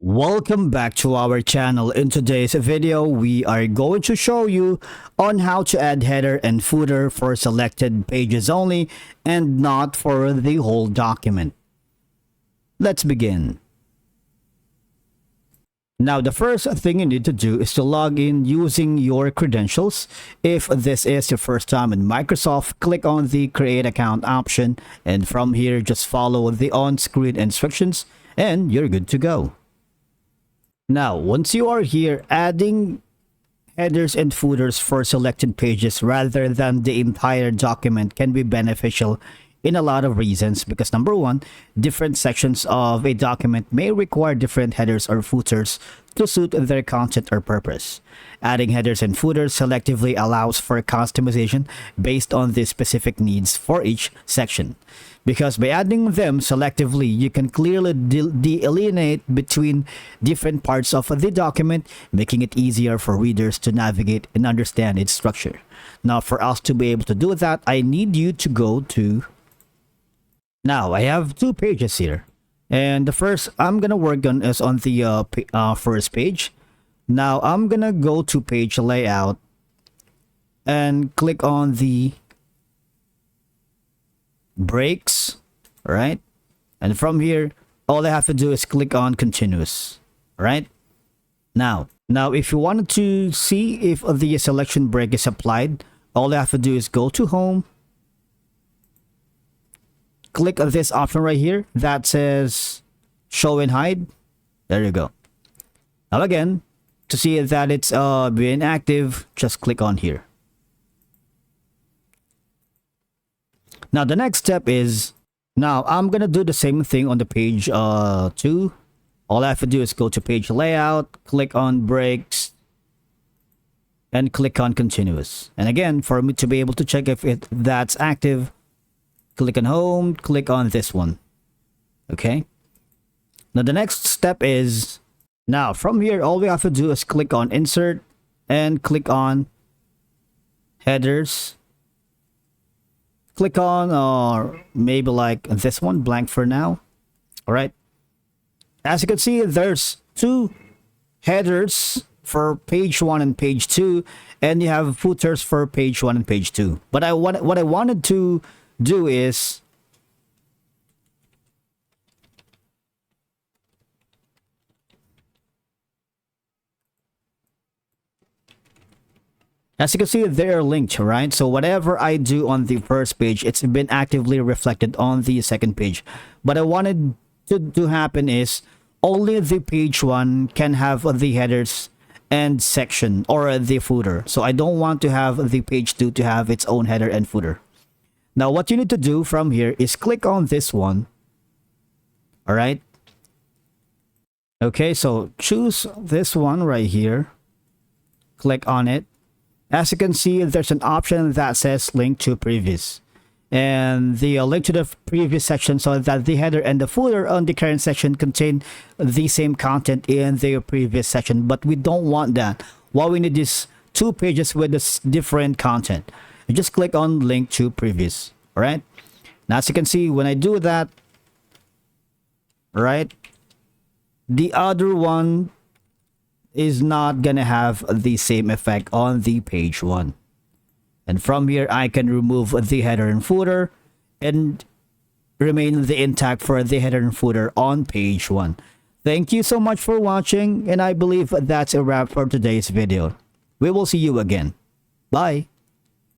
Welcome back to our channel. In today's video, we are going to show you on how to add header and footer for selected pages only and not for the whole document. Let's begin. Now, the first thing you need to do is to log in using your credentials. If this is your first time in Microsoft, click on the Create Account option, and from here, just follow the on-screen instructions and you're good to go. Now, once you are here, adding headers and footers for selected pages rather than the entire document can be beneficial in a lot of reasons, because number one, different sections of a document may require different headers or footers to suit their content or purpose. Adding headers and footers selectively allows for customization based on the specific needs for each section. Because by adding them selectively, you can clearly delineate between different parts of the document, making it easier for readers to navigate and understand its structure. Now, for us to be able to do that, I need you to go to... Now, I have two pages here. And the first I'm going to work on is on the first page. Now, I'm going to go to page layout and click on the breaks, right? And from here, all I have to do is click on continuous, right? Now if you wanted to see if the selection break is applied, all I have to do is go to home, click on this option right here that says show and hide. There you go. Now again, to see that it's being active, just click on here. Now, the next step is, now I'm going to do the same thing on the page 2. All I have to do is go to page layout, click on breaks, and click on continuous. And again, for me to be able to check if that's active, click on home, click on this one. Okay. Now, the next step is, now from here, all we have to do is click on insert and click on headers. Click on, or maybe like this one, blank for now. All right. As you can see, there's two headers for page 1 and page 2, and you have footers for page 1 and page 2. But what I wanted to do is as you can see, they're linked, right? So whatever I do on the first page, it's been actively reflected on the second page. But I wanted to happen is only the page 1 can have the headers and section or the footer. So I don't want to have the page 2 to have its own header and footer. Now what you need to do from here is click on this one. All right. Okay, so choose this one right here. Click on it. As you can see, there's an option that says link to previous, and the link to the previous section, so that the header and the footer on the current section contain the same content in the previous section. But we don't want that. What we need is two pages with this different content. You just click on link to previous. All right. Now, as you can see, when I do that, right, the other one is not gonna have the same effect on the page 1. And from here, I can remove the header and footer and remain the intact for the header and footer on page 1. Thank you so much for watching, and I believe that's a wrap for today's video. We will see you again. Bye.